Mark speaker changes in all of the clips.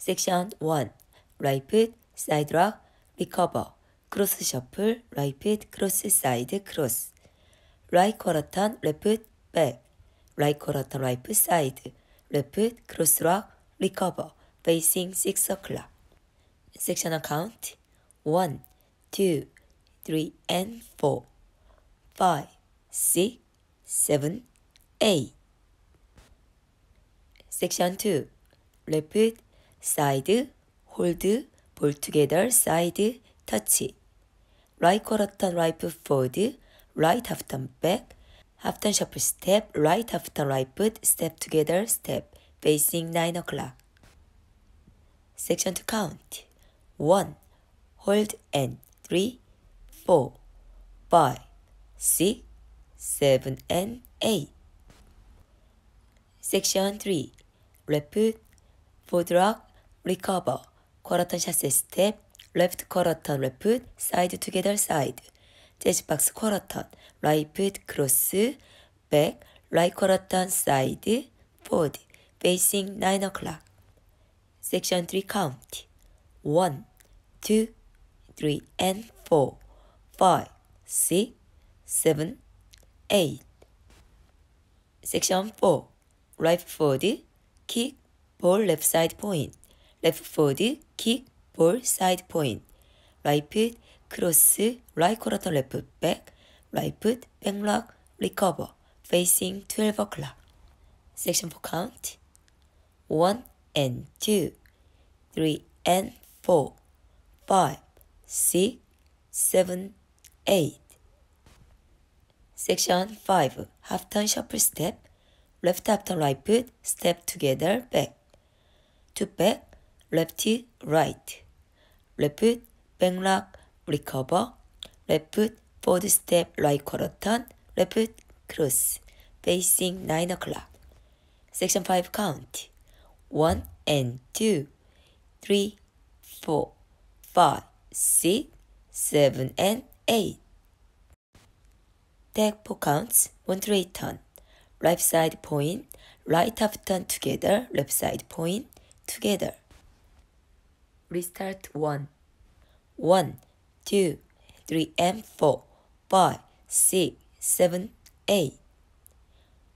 Speaker 1: Section 1. Right foot, side rock, recover. Cross shuffle, right foot, cross side, cross. Right quarter turn, left foot, back. Right quarter turn, right foot, side. Left foot, cross rock, recover. Facing 6 o'clock. Section count. 1, 2, 3, and 4. 5, 6, 7, 8. Section 2. Left foot, side, hold, ball together, side, touch. Right quarter turn, right foot forward, right half turn back, half turn shuffle step, right half turn, right foot, step together, step, facing 9 o'clock. Section 2 count. 1, hold and 3, 4, 5, 6, 7, and 8. Section 3. Left foot, forward rock, recover, quarter turn chasse step, left quarter turn, left foot, side together, side. Jazz box quarter turn, right foot, cross, back, right quarter turn, side, forward, facing 9 o'clock. Section 3 count. 1, 2, 3, and 4, 5, 6, 7, 8. Section 4. Right forward, kick, ball left side point. Left forward, kick, ball side point. Right foot, cross, right quarter turn, left foot back. Right foot, back lock, recover, facing 12 o'clock. Section 4 count. 1 and 2, 3 and 4, 5, 6, 7, 8. Section 5. Half turn shuffle step. Left half turn, right foot, step together, back. To back, left, right. Left foot, back lock, recover. Left foot, forward step, right quarter turn. Left foot, cross, facing 9 o'clock. Section 5 count. 1 and 2, 3, 4, 5, 6, 7, and 8. Take 4 counts, 1 to 8 turn. Right side point, right half turn together, left side point, together. Restart 1. 1, 2, 3, and 4, 5, 6, 7, 8.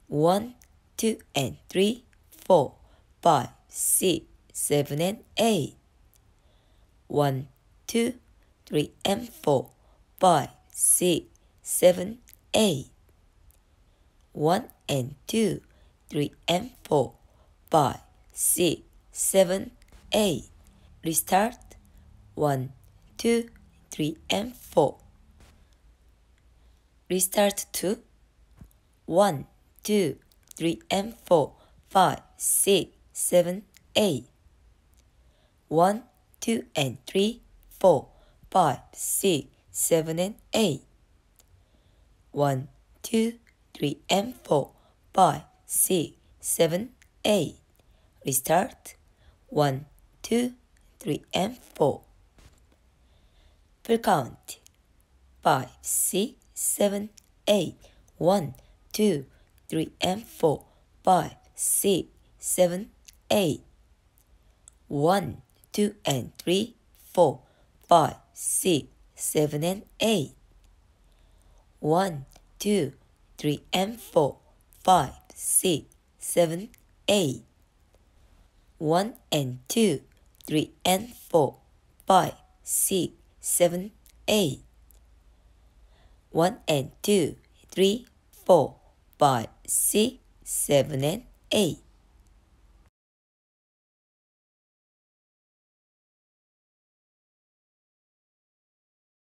Speaker 1: 1, 2, and 3, 4, 5, 6, 7, and 8. 1, 2, 3, and 4, 5, 6, 7, 8. 1 and 2, 3 and 4, 5, 6, 7, 8. Restart. 1, 2, 3 and 4. Restart 2. 1, 2, 3 and 4, 5, 6, 7, 8. 1, 2 and 3, 4, 5, 6, 7, and 8. 1, 2, 3 and 4, 5, 6, 7, 8. Restart. 1, 2, 3 and 4. Full count. 5, 6, 7, 8. 1, 2, 3 and 4, 5, 6, 7, 8. 1, 2 and 3, 4, 5, 6, 7, and 8. 1, 2, 3 and 4, 5, 6, 7, 8. 1 and 2, 3 and 4, 5, 6, 7, 8. 1 and 2, 3, 4, 5, 6, 7, and 8.